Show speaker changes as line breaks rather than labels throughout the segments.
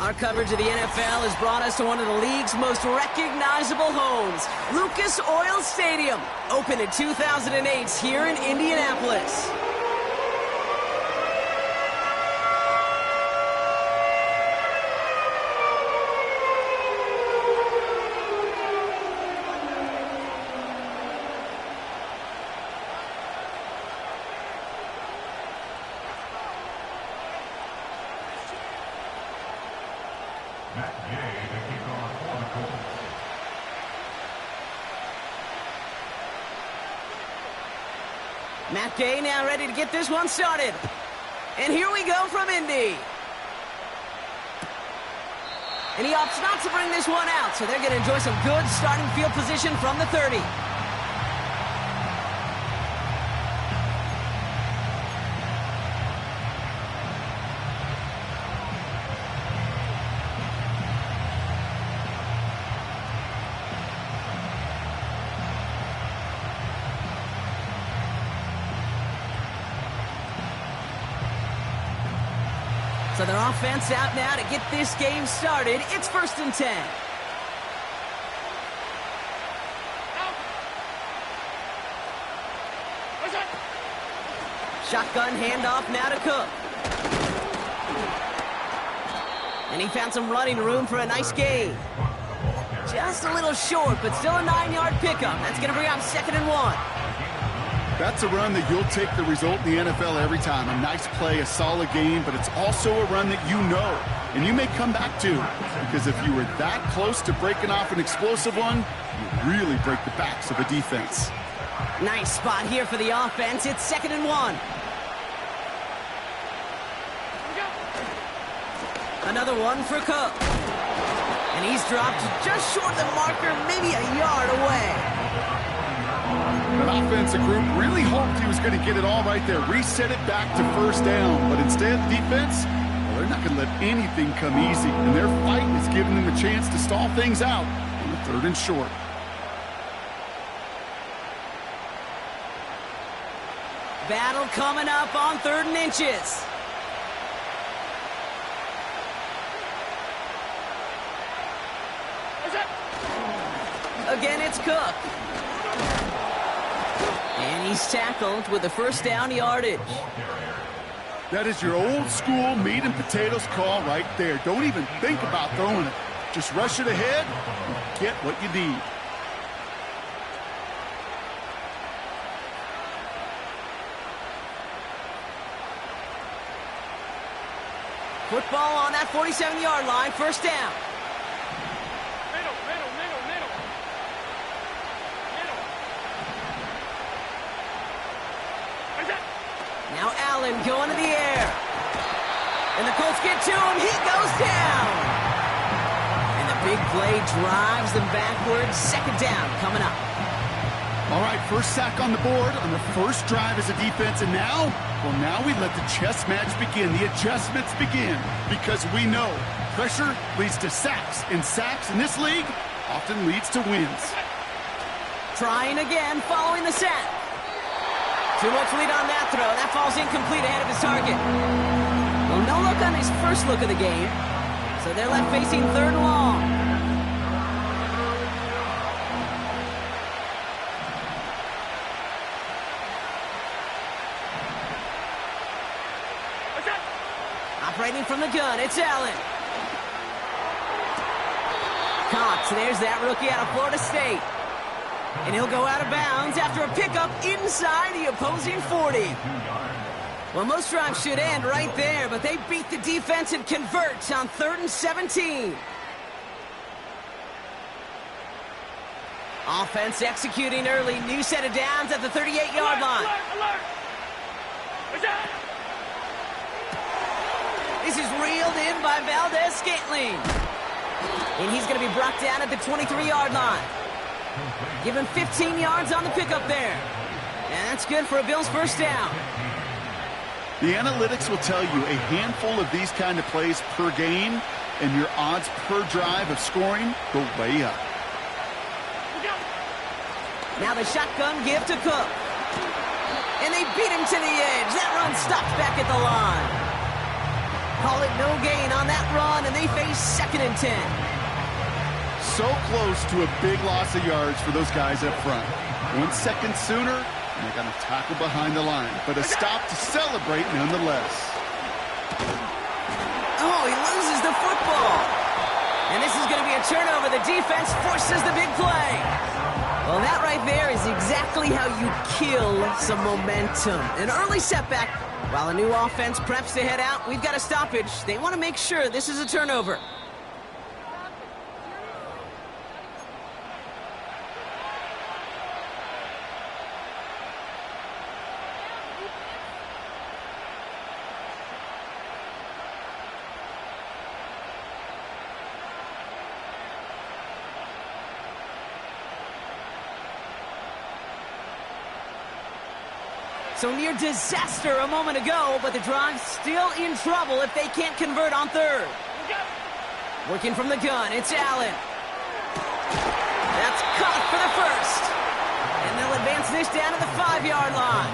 Our coverage of the NFL has brought us to one of the league's most recognizable homes, Lucas Oil Stadium, opened in 2008 here in Indianapolis. Matt Gay now ready to get this one started. And here we go from Indy. And he opts not to bring this one out, so they're going to enjoy some good starting field position from the 30. So their offense out now to get this game started. It's 1st and 10. Shotgun handoff now to Cook. And he found some running room for a nice gain. Just a little short, but still a 9-yard pickup. That's going to bring out 2nd and 1.
That's a run that you'll take the result in the NFL every time. A nice play, a solid game, but it's also a run that you know, and you may come back to. Because if you were that close to breaking off an explosive one, you really break the backs of a defense.
Nice spot here for the offense. It's 2nd and 1. Another one for Cook. And he's dropped just short of the marker, maybe a yard away.
That offensive group really hoped he was going to get it all right there, reset it back to 1st down. But instead, defense, well, they're not going to let anything come easy. And their fight is giving them a chance to stall things out on the 3rd and short.
Battle coming up on 3rd and inches. Again, it's Cook. And he's tackled with the 1st down yardage.
That is your old school meat and potatoes call right there. Don't even think about throwing it. Just rush it ahead and get what you need.
Football on that 47-yard line, 1st down. Now Allen going to the air. And the Colts get to him. He goes down. And the big play drives them backwards. 2nd down coming up.
All right, 1st sack on the board on the 1st drive as a defense. And now, well, now we let the chess match begin. The adjustments begin. Because we know pressure leads to sacks. And sacks in this league often leads to wins.
Trying again following the sack. Too much lead on that throw. That falls incomplete ahead of his target. Well, no look on his first look of the game. So they're left facing 3rd and long. Operating from the gun, it's Allen. Cox, there's that rookie out of Florida State. And he'll go out of bounds after a pickup inside the opposing 40. Well, most drives should end right there, but they beat the defense and convert on 3rd and 17. Offense executing early. New set of downs at the 38-yard line. This is reeled in by Valdez-Scantling. And he's going to be brought down at the 23-yard line. Give him 15 yards on the pickup there. And that's good for a Bills 1st down.
The analytics will tell you a handful of these kind of plays per game, and your odds per drive of scoring go way up.
Now the shotgun give to Cook. And they beat him to the edge. That run stopped back at the line. call it no gain on that run, and they face 2nd and 10.
So close to a big loss of yards for those guys up front. 1 second sooner, and they got a tackle behind the line. But a stop to celebrate nonetheless.
Oh, he loses the football. And this is going to be a turnover. The defense forces the big play. Well, that right there is exactly how you kill some momentum. An early setback. While a new offense preps to head out, we've got a stoppage. They want to make sure this is a turnover. So near disaster a moment ago, but the drive's still in trouble if they can't convert on 3rd. Working from the gun, it's Allen. That's caught for the 1st. And they'll advance this down to the 5-yard line.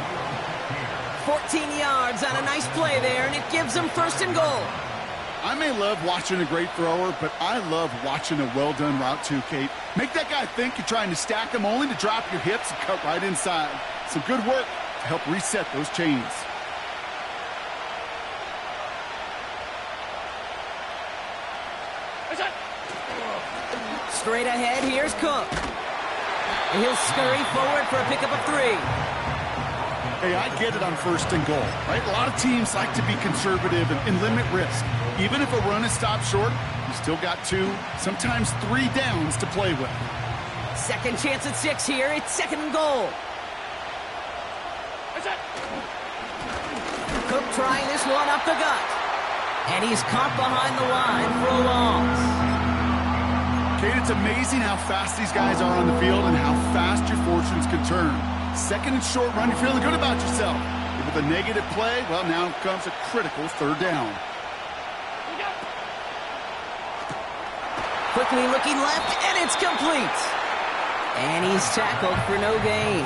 14 yards on a nice play there, and it gives them 1st and goal.
I may love watching a great thrower, but I love watching a well-done route too, Kate. Make that guy think you're trying to stack him only to drop your hips and cut right inside. Some good work to help reset those chains.
Straight ahead, here's Cook. And he'll scurry forward for a pickup of 3.
Hey, I get it on 1st and goal, right? A lot of teams like to be conservative and limit risk. Even if a run is stopped short, you still got 2, sometimes 3 downs to play with.
Second chance at 6 here. It's 2nd and goal. Cook trying this one up the gut. And he's caught behind the line for a loss.
Kate, it's amazing how fast these guys are on the field and how fast your fortunes can turn. 2nd and short run, you're feeling good about yourself. But with a negative play, well, now comes a critical 3rd down.
Quickly looking left, and it's complete. And he's tackled for no gain.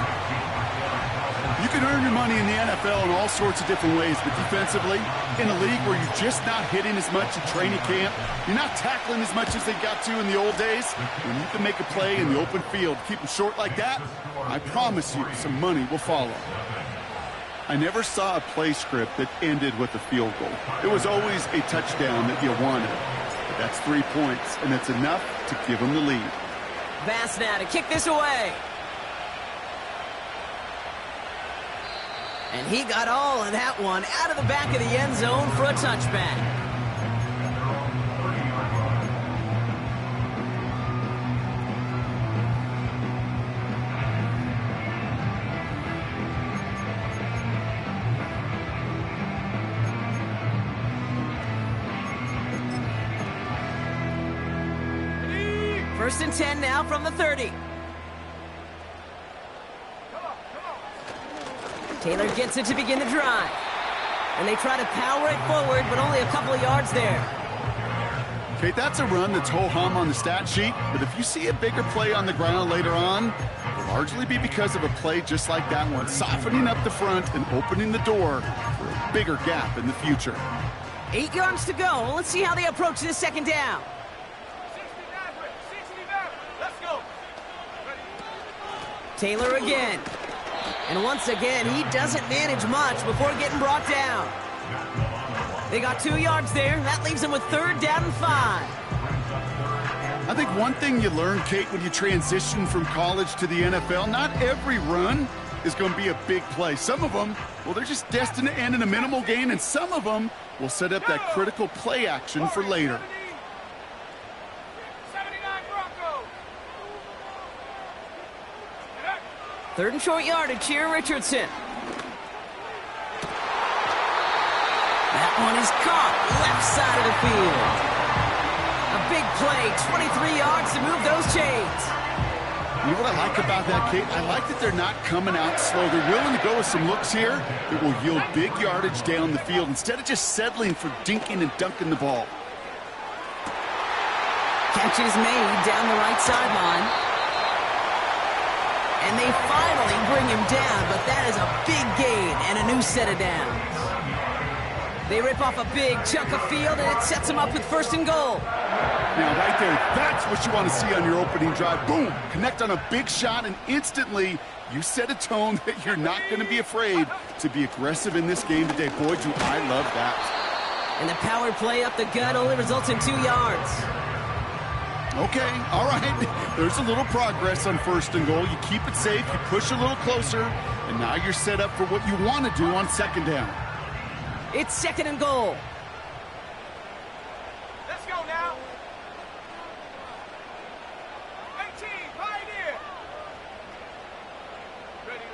You can earn your money in the NFL in all sorts of different ways, but defensively, in a league where you're just not hitting as much in training camp, you're not tackling as much as they got to in the old days, when you can make a play in the open field, keep them short like that, I promise you some money will follow. I never saw a play script that ended with a field goal. It was always a touchdown that you wanted. But that's 3 points, and it's enough to give them the lead.
Bass now to kick this away. And he got all of that one out of the back of the end zone for a touchback. First and 10 now from the 30. Taylor gets it to begin the drive. And they try to power it forward, but only a couple of yards there.
Okay, that's a run that's ho-hum on the stat sheet, but if you see a bigger play on the ground later on, it'll largely be because of a play just like that one, softening up the front and opening the door for a bigger gap in the future.
8 yards to go. Let's see how they approach this 2nd down.
69. Let's go.
Taylor again. And once again, he doesn't manage much before getting brought down. They got 2 yards there. That leaves them with 3rd down and 5.
I think one thing you learn, Kate, when you transition from college to the NFL, not every run is going to be a big play. Some of them, well, they're just destined to end in a minimal gain, and some of them will set up that critical play action for later.
79 Broncos.
3rd and short yardage here, Richardson. That one is caught left side of the field. A big play, 23 yards to move those chains.
You know what I like about that, Kate? I like that they're not coming out slow. They're willing to go with some looks here that will yield big yardage down the field instead of just settling for dinking and dunking the ball.
Catch is made down the right sideline. And they finally bring him down, but that is a big gain and a new set of downs. They rip off a big chunk of field, and it sets them up with 1st and goal.
Now, right there, that's what you want to see on your opening drive. Boom! Connect on a big shot, and instantly you set a tone that you're not going to be afraid to be aggressive in this game today. Boy, do I love that.
And the power play up the gut only results in 2 yards.
Okay, all right. There's a little progress on 1st and goal. You keep it safe, you push a little closer, and now you're set up for what you want to do on 2nd down.
It's 2nd and goal.
Let's go now. 18, Pioneer. Ready.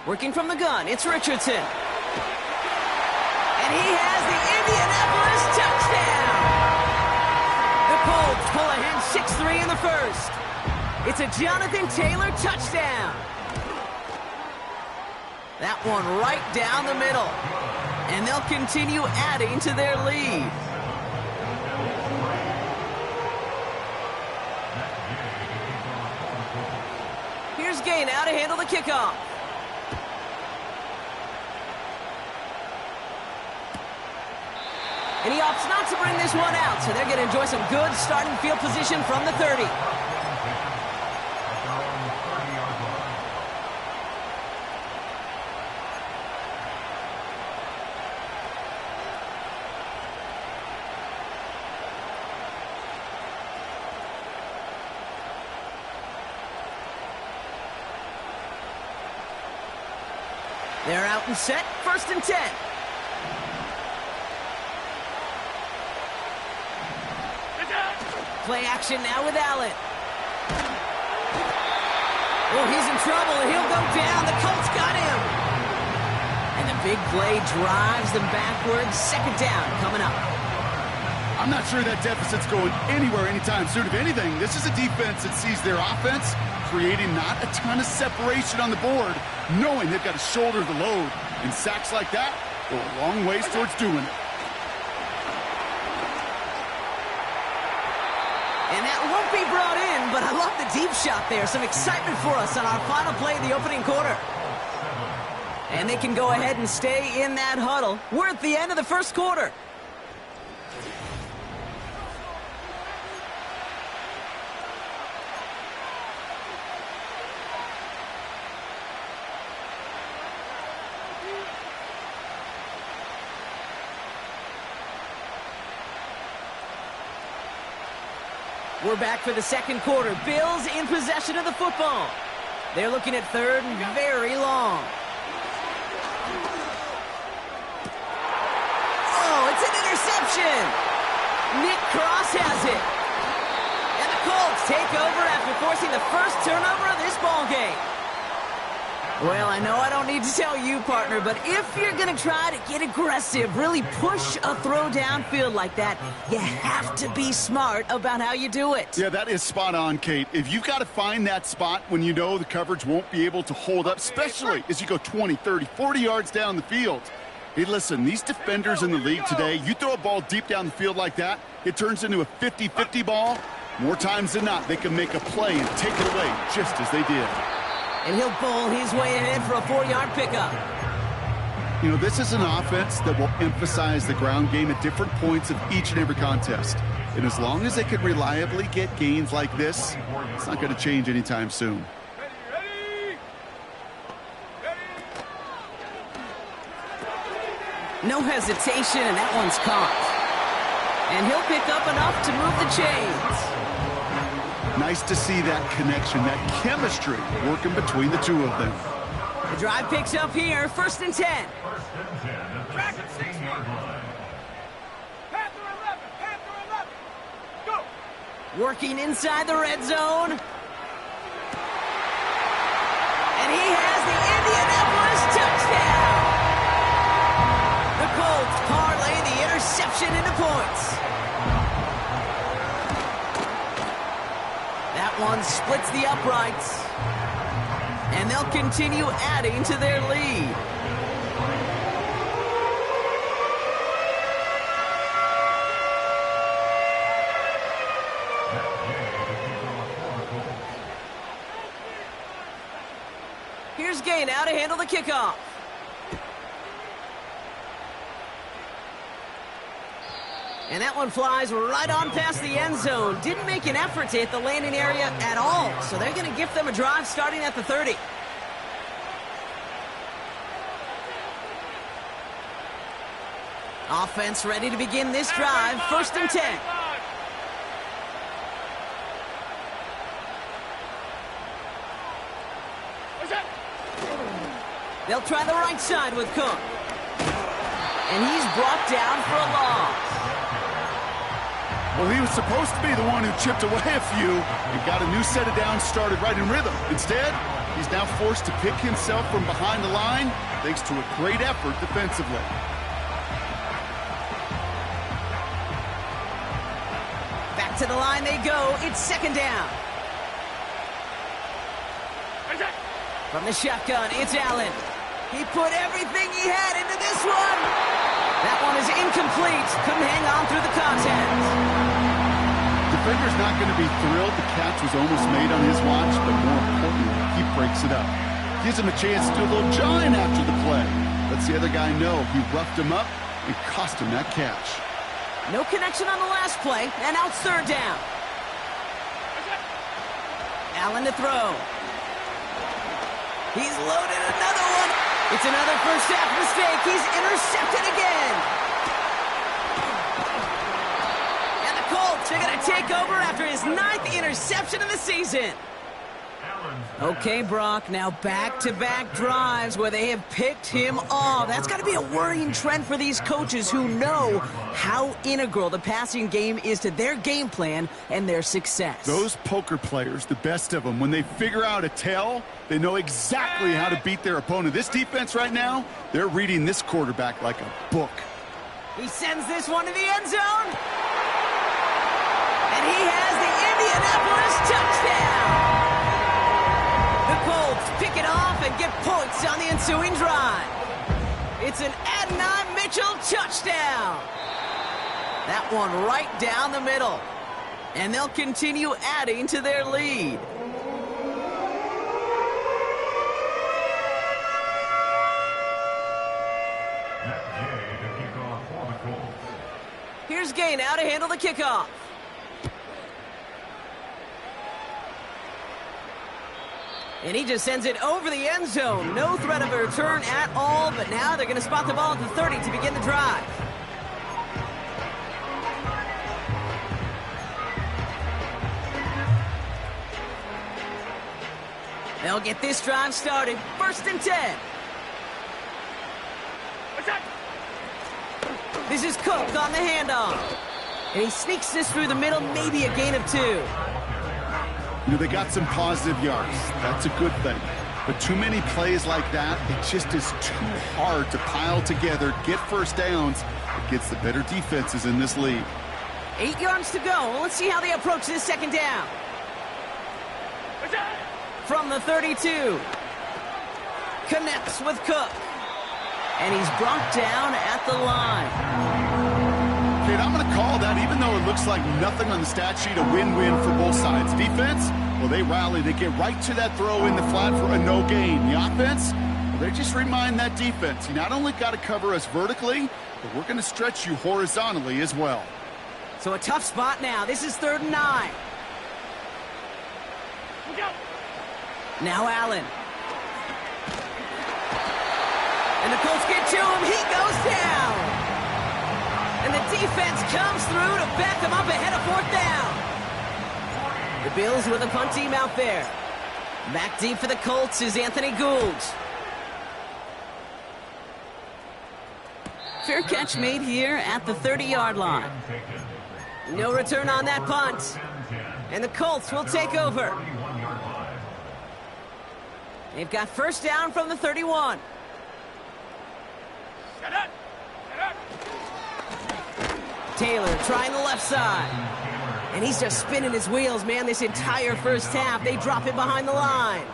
Working from the gun, it's Richardson. And he has the Indianapolis touchdown. The Colts pull ahead 6-3 in the 1st. It's a Jonathan Taylor touchdown. That one right down the middle. And they'll continue adding to their lead. Here's Gay now to handle the kickoff. And he opts not to bring this one out, so they're going to enjoy some good starting field position from the 30. They're out and set, 1st and 10. Play action now with Allen. Oh, he's in trouble, and he'll go down. The Colts got him. And the big play drives them backwards. 2nd down coming up.
I'm not sure that deficit's going anywhere anytime soon. If anything, this is a defense that sees their offense creating not a ton of separation on the board, knowing they've got to shoulder the load. And sacks like that go a long ways towards doing it.
And that won't be brought in, but I love the deep shot there. Some excitement for us on our final play of the opening quarter. And they can go ahead and stay in that huddle. We're at the end of the 1st quarter. We're back for the 2nd quarter. Bills in possession of the football. They're looking at 3rd and very long. Oh, it's an interception. Nick Cross has it. And the Colts take over after forcing the 1st turnover of this ball game. Well, I know I don't need to tell you, partner, but if you're going to try to get aggressive, really push a throw downfield like that, you have to be smart about how you do it.
Yeah, that is spot on, Kate. If you've got to find that spot when you know the coverage won't be able to hold up, especially as you go 20, 30, 40 yards down the field. Hey, listen, these defenders in the league today, you throw a ball deep down the field like that, it turns into a 50-50 ball. More times than not, they can make a play and take it away just as they did.
And he'll bowl his way ahead for a 4-yard pickup.
You know, this is an offense that will emphasize the ground game at different points of each and every contest. And as long as they can reliably get gains like this, it's not going to change anytime soon.
No hesitation, and that one's caught. And he'll pick up enough to move the chains.
Nice to see that connection, that chemistry working between the two of them.
The drive picks up here, 1st and 10.
Track at 60. Panther 11, Panther 11. Go.
Working inside the red zone. And he has the Indianapolis touchdown. The Colts parlay the interception into points. That one splits the uprights. And they'll continue adding to their lead. Here's Gay now to handle the kickoff. And that one flies right on past the end zone. Didn't make an effort to hit the landing area at all. So they're going to give them a drive starting at the 30. Offense ready to begin this drive. 1st and 10. They'll try the right side with Cook. And he's brought down for a loss.
Well, he was supposed to be the one who chipped away a few and got a new set of downs started right in rhythm. Instead, he's now forced to pick himself from behind the line thanks to a great effort defensively.
Back to the line they go. It's 2nd down. From the shotgun, it's Allen. He put everything he had into this one. That one is incomplete. Couldn't hang on through the contact.
Defender's not going to be thrilled the catch was almost made on his watch, but more importantly, he breaks it up. Gives him a chance to do a little jawing after the play. Lets the other guy know he roughed him up and cost him that catch.
No connection on the last play, and now it's 3rd down. Allen to throw. He's loaded another one. It's another first half mistake. He's intercepted again. And the Colts are going to take over after his 9th interception of the season. Okay, Brock, now back-to-back drives where they have picked him off. That's got to be a worrying trend for these coaches who know how integral the passing game is to their game plan and their success.
Those poker players, the best of them, when they figure out a tell, they know exactly how to beat their opponent. This defense right now, they're reading this quarterback like a book.
He sends this one to the end zone. And he has the Indianapolis touchdown. The Colts pick it off and get points on the ensuing drive. It's an Adonai Mitchell touchdown. That one right down the middle. And they'll continue adding to their lead. Here's Gay now to handle the kickoff. And he just sends it over the end zone. No threat of a return at all, but now they're going to spot the ball at the 30 to begin the drive. They'll get this drive started. 1st and 10. This is Cook on the handoff. And he sneaks this through the middle, maybe a gain of 2.
You know, they got some positive yards. That's a good thing. But too many plays like that, it just is too hard to pile together, get first downs against the better defenses in this league.
8 yards to go. Let's see how they approach this 2nd down. From the 32. Connects with Cook. And he's brought down at the line.
Kate, I'm going to call that, even though it looks like nothing on the stat sheet, a win-win for both sides. Defense, well, they rally. They get right to that throw in the flat for a no gain. The offense, well, they just remind that defense, you not only got to cover us vertically, but we're going to stretch you horizontally as well.
So a tough spot now. This is 3rd and 9. Now Allen. And the Colts get to him. He goes down. And the defense comes through to back them up ahead of 4th down. The Bills with a punt team out there. Back deep for the Colts is Anthony Gould. Fair catch made here at the 30-yard line. No return on that punt. And the Colts will take over. They've got 1st down from the 31. Taylor trying the left side. And he's just spinning his wheels, man, this entire first half. They drop it behind the line.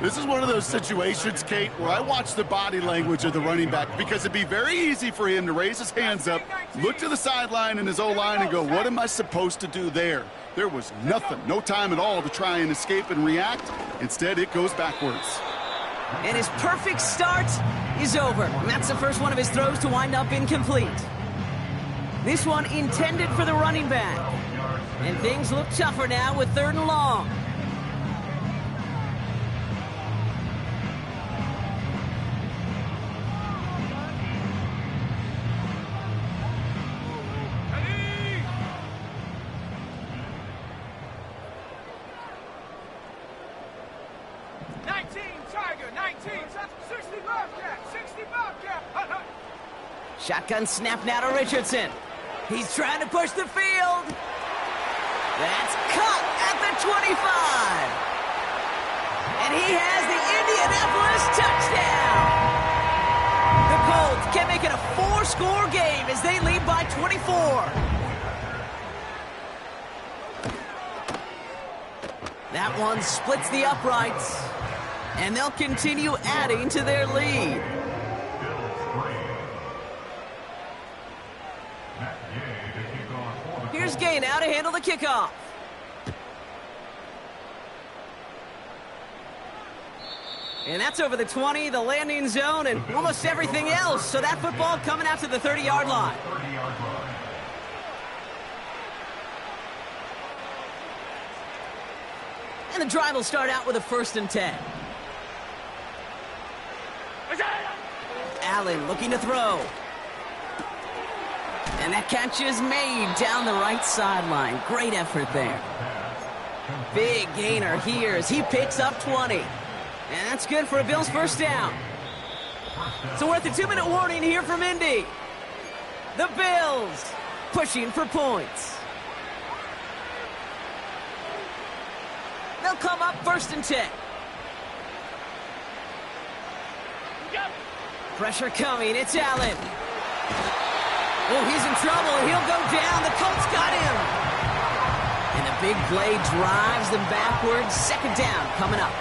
This is one of those situations, Kate, where I watch the body language of the running back because it'd be very easy for him to raise his hands up, look to the sideline in his O-line and go, what am I supposed to do there? There was nothing, no time at all to try and escape and react. Instead, it goes backwards.
And his perfect start is over. And that's the first one of his throws to wind up incomplete. This one intended for the running back. And things look tougher now with 3rd and long. Shotgun snap now to Richardson. He's trying to push the field. That's caught at the 25. And he has the Indianapolis touchdown. The Colts can make it a 4-score game as they lead by 24. That one splits the uprights. And they'll continue adding to their lead. Here's Gay now to handle the kickoff. And that's over the 20, the landing zone, and almost everything else. So that football coming out to the 30-yard line. And the drive will start out with a 1st and 10. Allen looking to throw. And that catch is made down the right sideline. Great effort there. Big gainer here as he picks up 20. And that's good for a Bills 1st down. So we're at the 2-minute warning here from Indy. The Bills pushing for points. They'll come up 1st and 10. Pressure coming. It's Allen. Oh, he's in trouble. He'll go down. The Colts got him. And the big play drives them backwards. 2nd down coming up.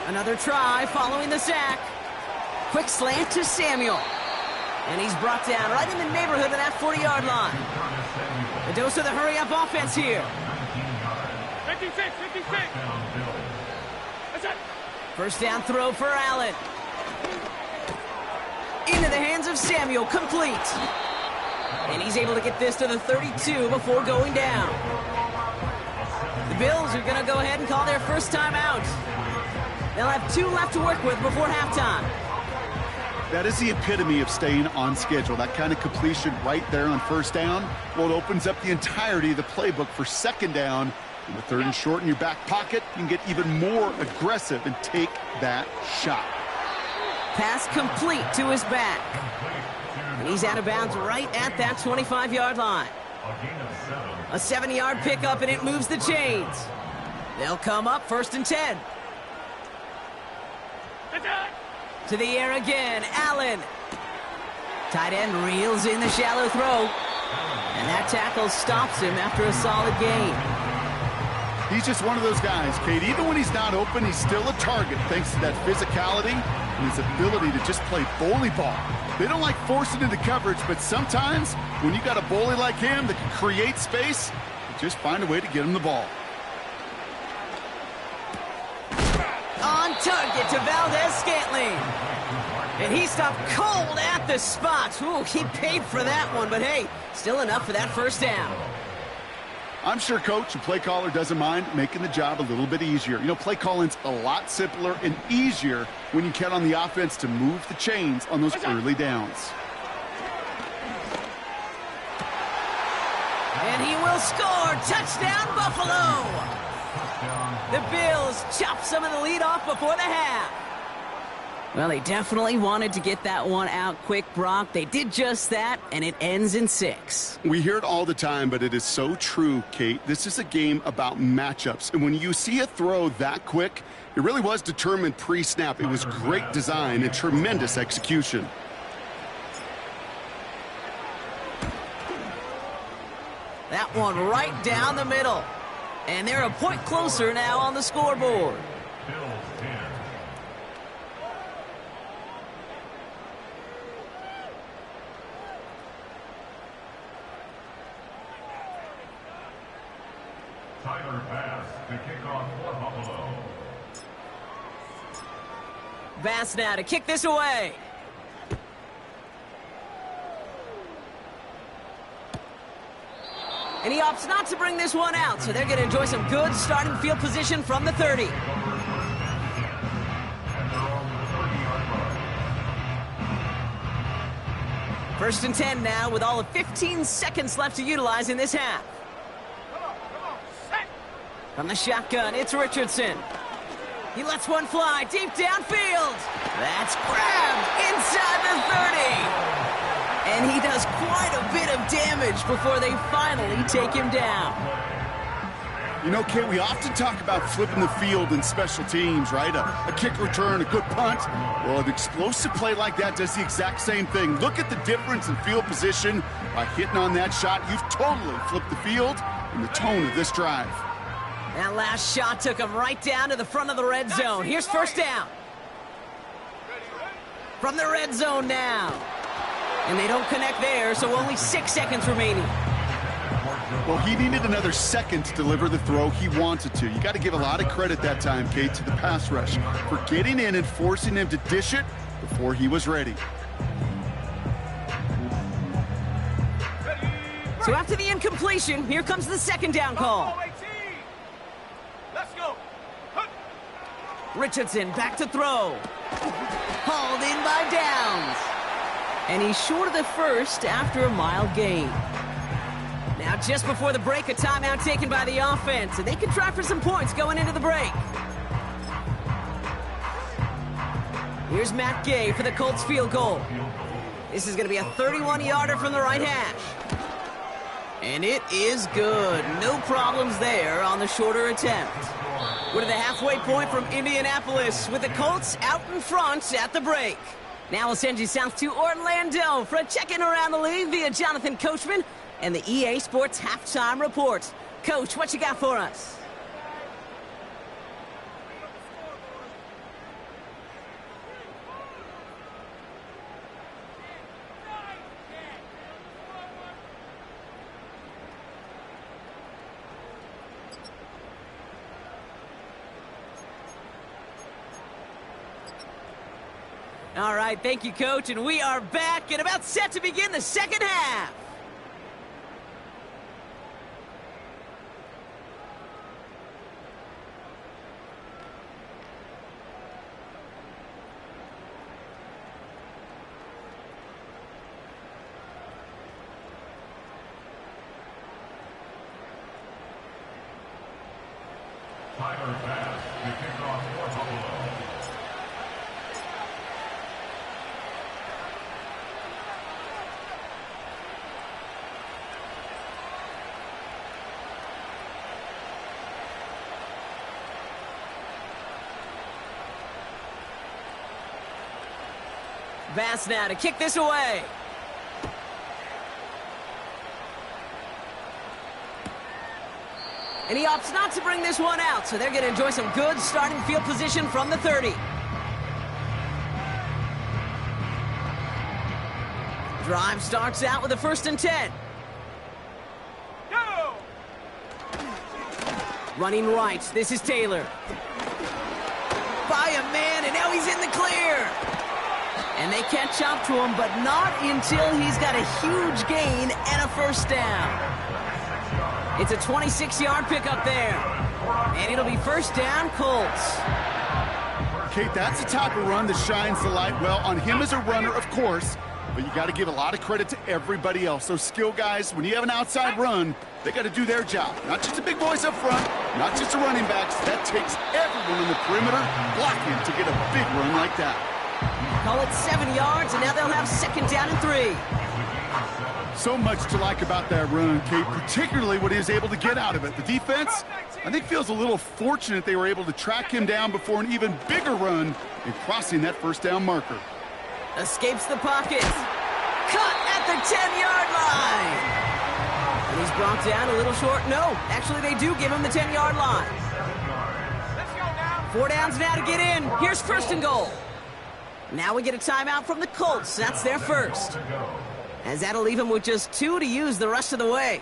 Another try following the sack. Quick slant to Samuel. And he's brought down right in the neighborhood of that 40-yard line. A dose of the hurry-up offense here.
56.
1st down throw for Allen. Into the hands of Samuel, complete. And he's able to get this to the 32 before going down. The Bills are going to go ahead and call their 1st time out. They'll have 2 left to work with before halftime.
That is the epitome of staying on schedule. That kind of completion right there on 1st down. Well, it opens up the entirety of the playbook for 2nd down. And with 3rd and short in your back pocket, you can get even more aggressive and take that shot.
Pass complete to his back. And he's out of bounds right at that 25-yard line. A 7-yard pickup, and it moves the chains. They'll come up 1st and 10. To the air again, Allen. Tight end reels in the shallow throw. And that tackle stops him after a solid gain.
He's just one of those guys, Kate. Even when he's not open, he's still a target thanks to that physicality and his ability to just play bully ball. They don't like forcing into coverage, but sometimes when you got a bully like him that can create space, you just find a way to get him the ball.
On target to Valdez-Scantling. And he stopped cold at the spot. Ooh, he paid for that one, but hey, still enough for that 1st down.
I'm sure Coach, the play caller, doesn't mind making the job a little bit easier. You know, play calling's a lot simpler and easier when you count on the offense to move the chains on those early downs.
And he will score. Touchdown, Buffalo. The Bills chop some of the lead off before the half. Well, they definitely wanted to get that one out quick, Brock. They did just that, and it ends in 6.
We hear it all the time, but it is so true, Kate. This is a game about matchups. And when you see a throw that quick, it really was determined pre-snap. It was great design and tremendous execution.
That one right down the middle. And they're a point closer now on the scoreboard.
Tyler Bass to kick off for Buffalo.
Bass now to kick this away. And he opts not to bring this one out, so they're going to enjoy some good starting field position from the 30. First and 10 now, with all of 15 seconds left to utilize in this half. From the shotgun, it's Richardson. He lets one fly deep downfield. That's grabbed inside the 30. And he does quite a bit of damage before they finally take him down.
You know, Kate, we often talk about flipping the field in special teams, right? A kick return, a good punt. Well, an explosive play like that does the exact same thing. Look at the difference in field position. By hitting on that shot, you've totally flipped the field and the tone of this drive.
That last shot took him right down to the front of the red zone. Here's first down. From the red zone now. And they don't connect there, so only 6 seconds remaining.
Well, he needed another second to deliver the throw he wanted to. You got to give a lot of credit that time, Kate, to the pass rush for getting in and forcing him to dish it before he was ready.
So after the incompletion, here comes the second down call.
Let's go.
Richardson back to throw. Hauled in by Downs. And he's short of the first after a mild gain. Now just before the break, a timeout taken by the offense, and they can try for some points going into the break. Here's Matt Gay for the Colts field goal. This is going to be a 31-yarder from the right hash. And it is good. No problems there on the shorter attempt. We're to the halfway point from Indianapolis with the Colts out in front at the break. Now we'll send you south to Orlando for a check-in around the league via Jonathan Coachman and the EA Sports Halftime Report. Coach, what you got for us? All right, thank you, Coach, and we are back and about set to begin the second half.
Tyler Bass, the kickoff for Buffalo.
Bass now to kick this away. And he opts not to bring this one out, so they're going to enjoy some good starting field position from the 30. Drive starts out with a 1st and 10.
Go!
Running right, this is Taylor. By a man, and now he's in the clear. And they catch up to him, but not until he's got a huge gain and a first down. It's a 26-yard pickup there. And it'll be first down, Colts.
Kate, that's the type of run that shines the light well on him as a runner, of course, but you got to give a lot of credit to everybody else. Those skill guys, when you have an outside run, they got to do their job. Not just the big boys up front, not just the running backs. That takes everyone in the perimeter blocking to get a big run like that.
Call it 7 yards, and now they'll have 2nd down and 3.
So much to like about that run, Kate, particularly what he was able to get out of it. The defense, I think, feels a little fortunate they were able to track him down before an even bigger run in crossing that first down marker.
Escapes the pocket. Cut at the 10-yard line. And he's brought down a little short. No, actually they do give him the 10-yard line.
Let's go now.
4 downs now to get in. Here's 1st and goal. Now we get a timeout from the Colts. That's their first. As that'll leave him with just 2 to use the rest of the way.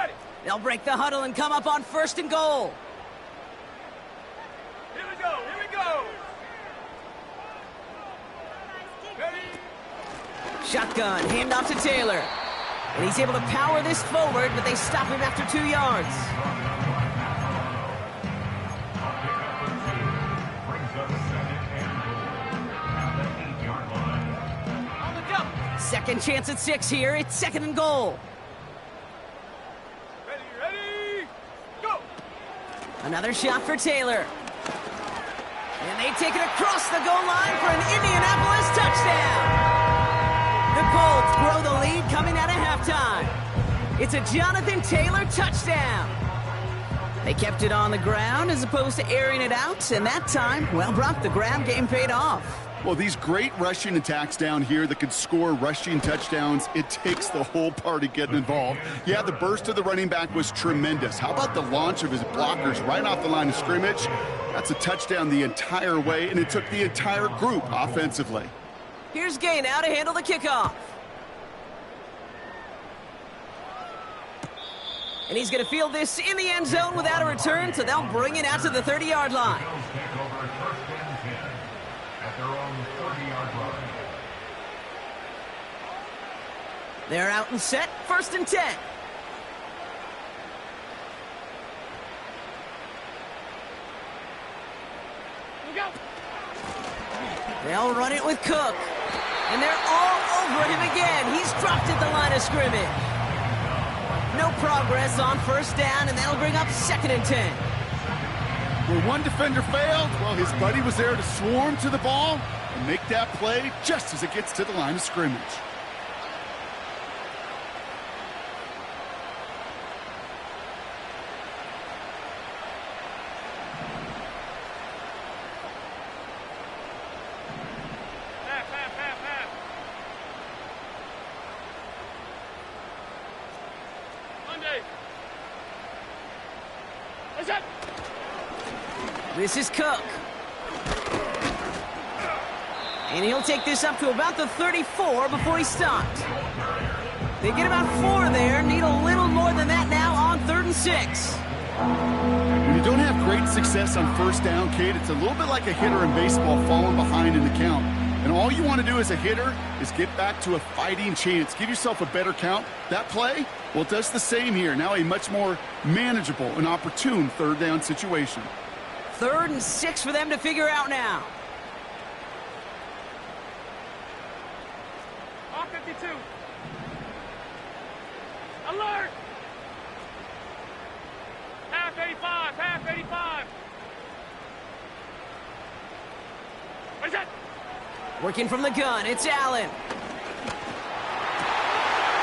ready.
They'll break the huddle and come up on 1st and goal.
Here we go. Here we go. Ready.
Shotgun, handoff to Taylor. And he's able to power this forward, but they stop him after 2 yards.
On the jump.
Second chance at 6 here. It's 2nd and goal.
Ready, ready. Go.
Another shot for Taylor. And they take it across the goal line for an Indianapolis touchdown. The Colts grow the lead coming out of halftime. It's a Jonathan Taylor touchdown. They kept it on the ground as opposed to airing it out, and that time, well, Brock, the ground game paid off.
Well, these great rushing attacks down here that could score rushing touchdowns, it takes the whole party getting involved. Yeah, the burst of the running back was tremendous. How about the launch of his blockers right off the line of scrimmage? That's a touchdown the entire way, and it took the entire group offensively.
Here's Gay now to handle the kickoff. And he's going to field this in the end zone without a return, so they'll bring it out to the 30-yard line. They're out and set, 1st and 10.
Go.
They'll run it with Cook. And they're all over him again. He's dropped at the line of scrimmage. No progress on 1st down, and that'll bring up 2nd and 10.
Where one defender failed, well, his buddy was there to swarm to the ball and make that play just as it gets to the line of scrimmage.
This is Cook. And he'll take this up to about the 34 before he stopped. They get about 4 there. Need a little more than that now on 3rd and 6.
When you don't have great success on 1st down, Kate, it's a little bit like a hitter in baseball falling behind in the count. And all you want to do as a hitter is get back to a fighting chance. Give yourself a better count. That play, well, it does the same here. Now a much more manageable and opportune 3rd down situation.
3rd and 6 for them to figure out now.
R52. Alert! Half 85, half 85. Where's that?
Working from the gun, it's Allen.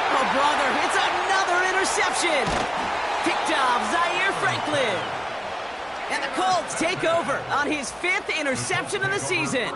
Oh, brother, it's another interception. Picked off Zaire Franklin. And the Colts take over on his 5th interception of the season.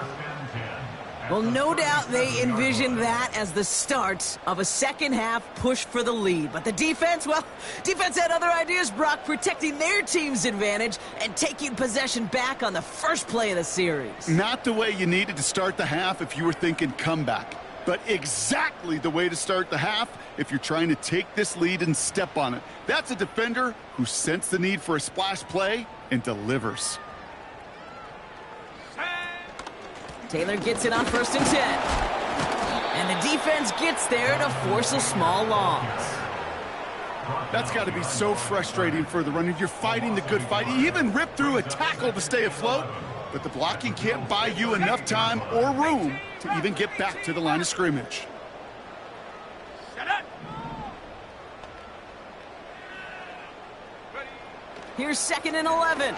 Well, no doubt they envisioned that as the start of a second-half push for the lead. But the defense, well, defense had other ideas, Brock, protecting their team's advantage and taking possession back on the first play of the series.
Not the way you needed to start the half if you were thinking comeback, but exactly the way to start the half if you're trying to take this lead and step on it. That's a defender who sensed the need for a splash play and delivers.
Taylor gets it on 1st and 10. And the defense gets there to force a small loss.
That's got to be so frustrating for the runner. You're fighting the good fight. You even ripped through a tackle to stay afloat, but the blocking can't buy you enough time or room to even get back to the line of scrimmage.
Shut up.
Here's 2nd and 11.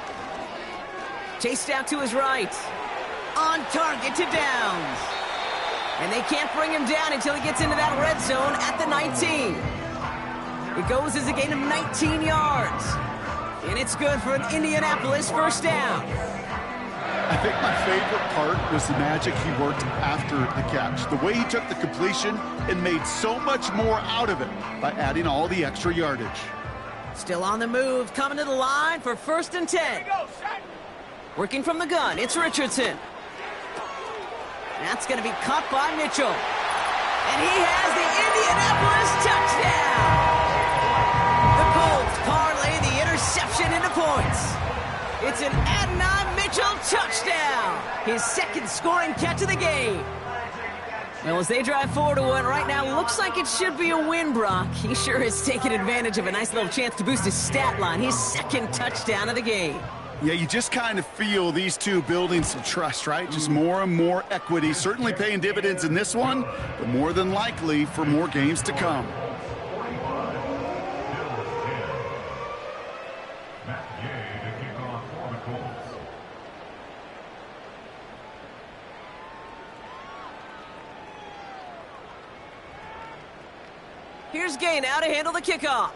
Chased out to his right. On target to Downs. And they can't bring him down until he gets into that red zone at the 19. It goes as a gain of 19 yards. And it's good for an Indianapolis 1st down.
I think my favorite part was the magic he worked after the catch. The way he took the completion and made so much more out of it by adding all the extra yardage.
Still on the move, coming to the line for 1st and 10.
Here we go, set.
Working from the gun, it's Richardson. That's going to be caught by Mitchell. And he has the Indianapolis touchdown. The touchdown! His second scoring catch of the game. Well, as they drive 4-1 right now, looks like it should be a win, Brock. He sure has taken advantage of a nice little chance to boost his stat line. His second touchdown of the game.
Yeah, you just kind of feel these two building some trust, right? Just more and more equity, certainly paying dividends in this one, but more than likely for more games to come.
Here's Gay now to handle the kickoff.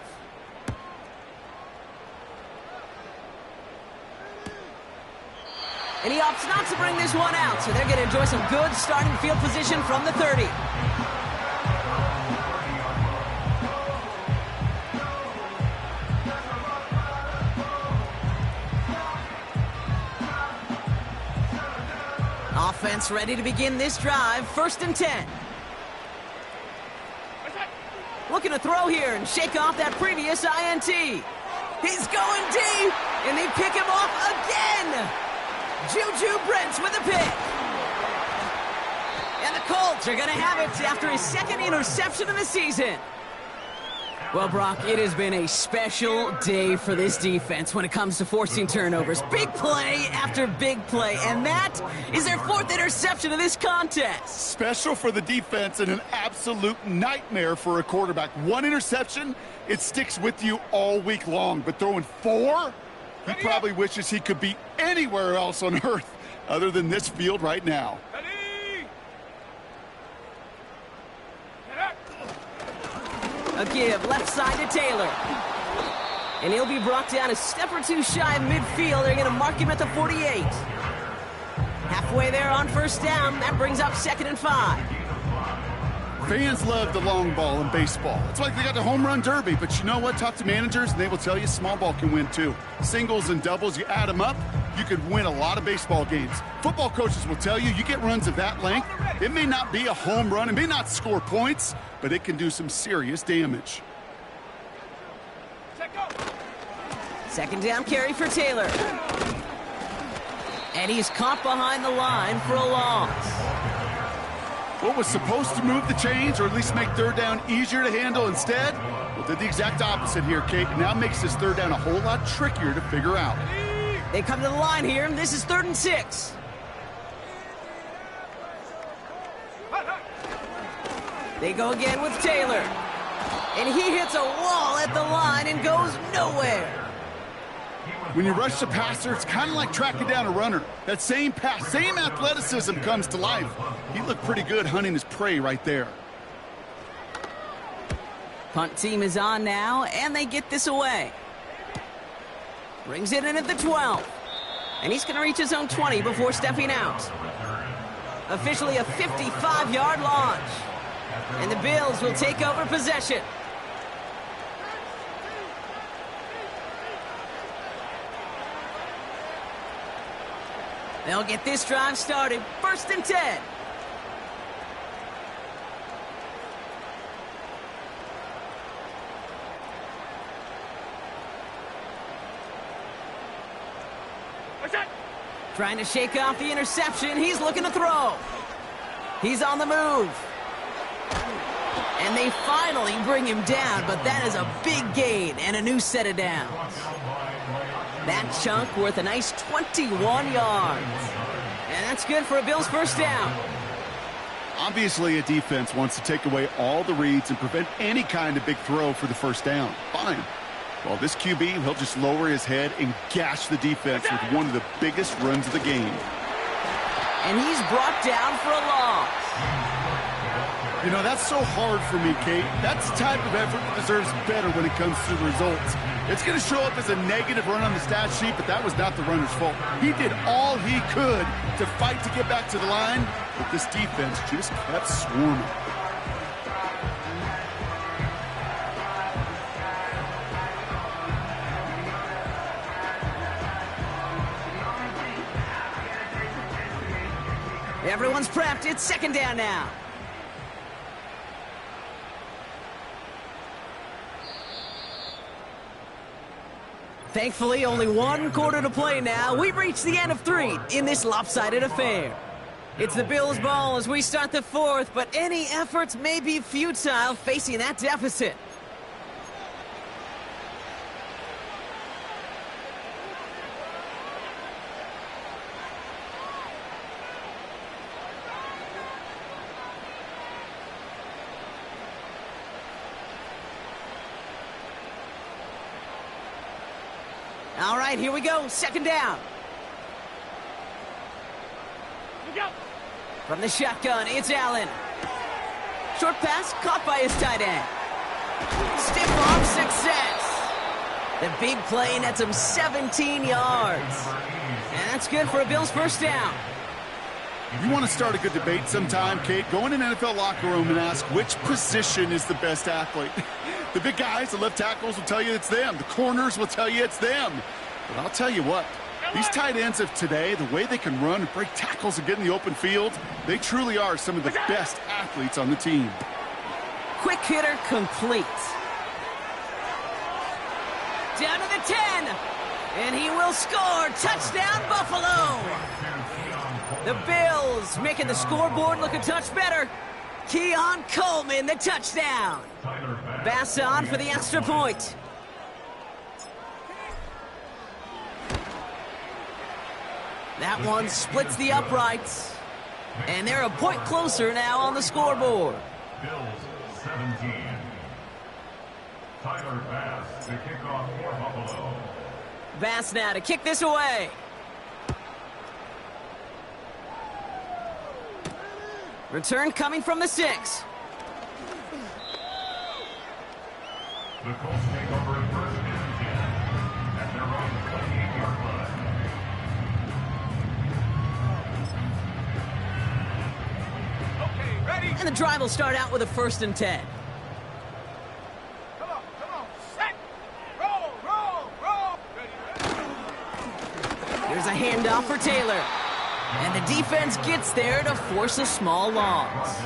And he opts not to bring this one out, so they're going to enjoy some good starting field position from the 30. Offense ready to begin this drive, 1st and 10. Looking to throw here and shake off that previous INT. He's going deep, and they pick him off again. Juju Brents with a pick. And the Colts are going to have it after his second interception of the season. Well, Brock, it has been a special day for this defense when it comes to forcing turnovers. Big play after big play, and that is their 4th interception of this contest.
Special for the defense and an absolute nightmare for a quarterback. 1 interception, it sticks with you all week long, but throwing 4, he probably wishes he could be anywhere else on earth other than this field right now.
A give left side to Taylor. And he'll be brought down a step or two shy of midfield. They're going to mark him at the 48. Halfway there on 1st down. That brings up 2nd and 5.
Fans love the long ball in baseball. It's like they got the home run derby, but you know what? Talk to managers, and they will tell you small ball can win too. Singles and doubles, you add them up, you could win a lot of baseball games. Football coaches will tell you, you get runs of that length, it may not be a home run, it may not score points, but it can do some serious damage.
2nd down carry for Taylor. And he's caught behind the line for a loss.
What was supposed to move the chains, or at least make 3rd down easier to handle instead, well, did the exact opposite here, Kate. Now makes this 3rd down a whole lot trickier to figure out.
They come to the line here, and this is 3rd and 6. They go again with Taylor. And he hits a wall at the line and goes nowhere.
When you rush the passer, it's kind of like tracking down a runner. That same pass, same athleticism comes to life. He looked pretty good hunting his prey right there.
Punt team is on now, and they get this away. Brings it in at the 12. And he's going to reach his own 20 before stepping out. Officially a 55-yard launch. And the Bills will take over possession. They'll get this drive started. 1st and 10. Trying to shake off the interception. He's looking to throw. He's on the move. And they finally bring him down, but that is a big gain and a new set of downs. That chunk worth a nice 21 yards. And that's good for a Bills 1st down.
Obviously, a defense wants to take away all the reads and prevent any kind of big throw for the 1st down. Fine. Well, this QB, he'll just lower his head and gash the defense with one of the biggest runs of the game.
And he's brought down for a loss.
You know, that's so hard for me, Kate. That's the type of effort that deserves better when it comes to the results. It's going to show up as a negative run on the stat sheet, but that was not the runner's fault. He did all he could to fight to get back to the line, but this defense just kept swarming.
Everyone's prepped. It's 2nd down now. Thankfully, only one quarter to play now. We've reached the end of 3 in this lopsided affair. It's the Bills' ball as we start the 4th, but any efforts may be futile facing that deficit. All right, here we go. 2nd down.
Look out.
From the shotgun, it's Allen. Short pass caught by his tight end. Stiff arm success. The big play nets him 17 yards. And that's good for a Bills 1st down.
You want to start a good debate sometime, Kate? Go in an NFL locker room and ask which position is the best athlete. The big guys, the left tackles will tell you it's them. The corners will tell you it's them. But I'll tell you what, these tight ends of today, the way they can run and break tackles and get in the open field, they truly are some of the best athletes on the team.
Quick hitter complete. Down to the 10. And he will score. Touchdown, Buffalo. The Bills making the scoreboard look a touch better. Keon Coleman, the touchdown. Bass on for the extra point. That one splits the uprights. And they're a point closer now on the scoreboard.
Bills 17. Tyler Bass, the kickoff for Buffalo.
Bass now to kick this away. Return coming from the 6.
The Colts take over at 1st and 10 at their own 28-yard line.
Okay, ready.
And the drive will start out with a 1st and 10.
Come on. Set. Roll. Ready.
Here's a handoff for Taylor. And the defense gets there to force a small loss.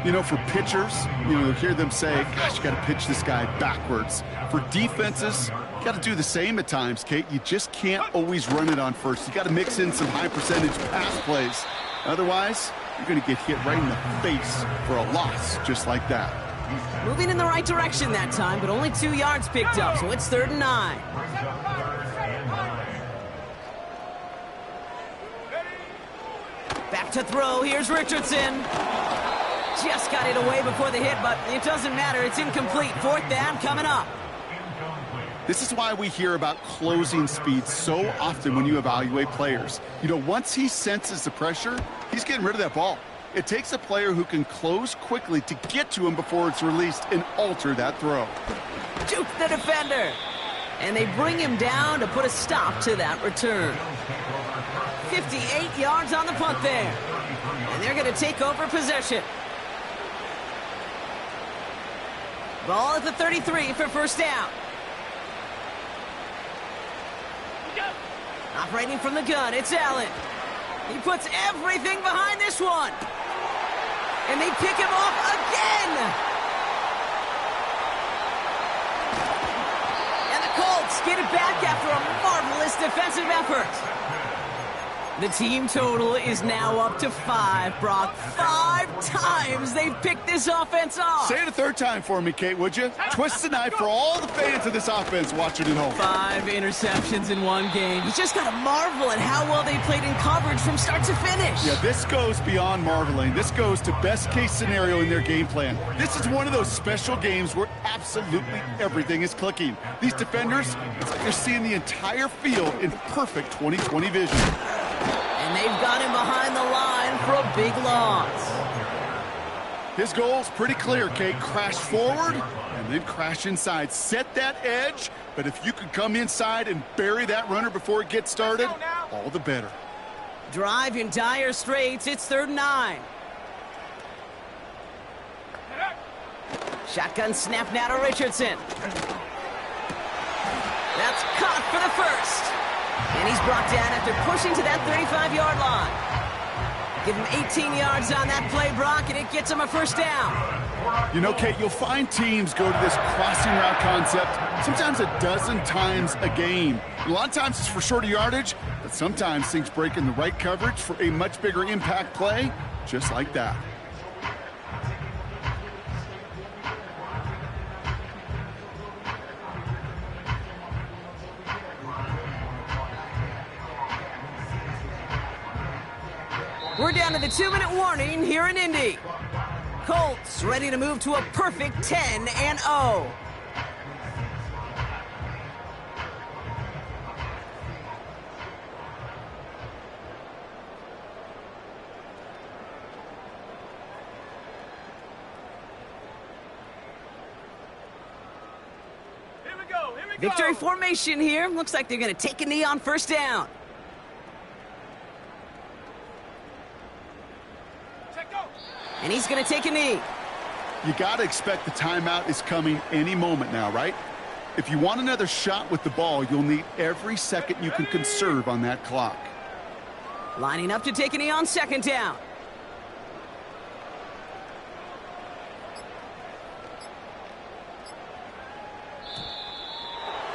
You know, for pitchers, you hear them say, gosh, you got to pitch this guy backwards. For defenses, you got to do the same at times, Kate. You just can't always run it on first. You got to mix in some high percentage pass plays. Otherwise, you're going to get hit right in the face for a loss just like that.
Moving in the right direction that time, but only 2 yards picked up, so it's 3rd and 9. Back to throw. Here's Richardson. Just got it away before the hit, but it doesn't matter. It's incomplete. 4th down coming up.
This is why we hear about closing speed so often when you evaluate players. Once he senses the pressure, he's getting rid of that ball. It takes a player who can close quickly to get to him before it's released and alter that throw.
Juke the defender. And they bring him down to put a stop to that return. 58 yards on the punt there. And they're going to take over possession. Ball at the 33 for 1st down. Operating from the gun, it's Allen. He puts everything behind this one. And they pick him off again. And the Colts get it back after a marvelous defensive effort. The team total is now up to 5, Brock. 5 times they've picked this offense off.
Say it a 3rd time for me, Kate, would you? Twist the knife for all the fans of this offense watching at home.
5 interceptions in one game. You just got to marvel at how well they played in coverage from start to finish.
Yeah, this goes beyond marveling. This goes to best-case scenario in their game plan. This is one of those special games where absolutely everything is clicking. These defenders, it's like they're seeing the entire field in perfect 20/20 vision.
And they've got him behind the line for a big loss.
His goal's pretty clear, Kate. Crash forward and then crash inside. Set that edge, but if you could come inside and bury that runner before it gets started, all the better.
Drive in dire straits. It's 3rd and 9. Shotgun snap now to Richardson. That's caught for the 1st. And he's brought down after pushing to that 35-yard line. Give him 18 yards on that play, Brock, and it gets him a first down.
You know, Kate, you'll find teams go to this crossing route concept sometimes a dozen times a game. A lot of times it's for shorter yardage, but sometimes things break in the right coverage for a much bigger impact play, just like that.
We're down to the 2-minute warning here in Indy. Colts ready to move to a perfect 10-0.
Here we go.
Victory formation here. Looks like they're going to take a knee on first down. And he's going to take a knee.
You got to expect the timeout is coming any moment now, right? If you want another shot with the ball, you'll need every second you can conserve on that clock.
Lining up to take a knee on second down.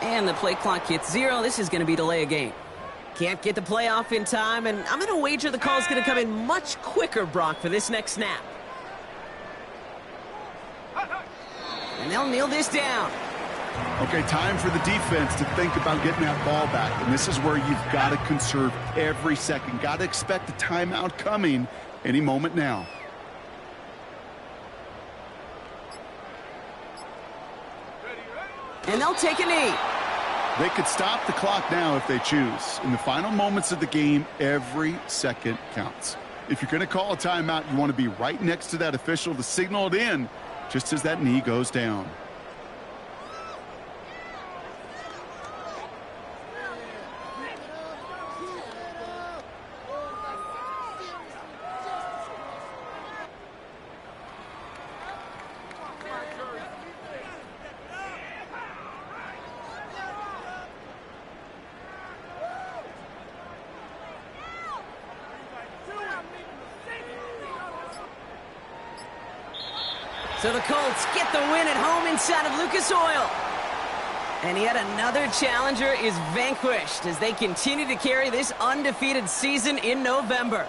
And the play clock hits 0. This is going to be delay a game. Can't get the play off in time, and I'm going to wager the call is going to come in much quicker, Brock, for this next snap. And they'll kneel this down.
Okay, time for the defense to think about getting that ball back. And this is where you've got to conserve every second. Got to expect the timeout coming any moment now.
And they'll take a knee.
They could stop the clock now if they choose. In the final moments of the game, every second counts. If you're going to call a timeout, you want to be right next to that official to signal it in just as that knee goes down.
So the Colts get the win at home inside of Lucas Oil. And yet another challenger is vanquished as they continue to carry this undefeated season in November.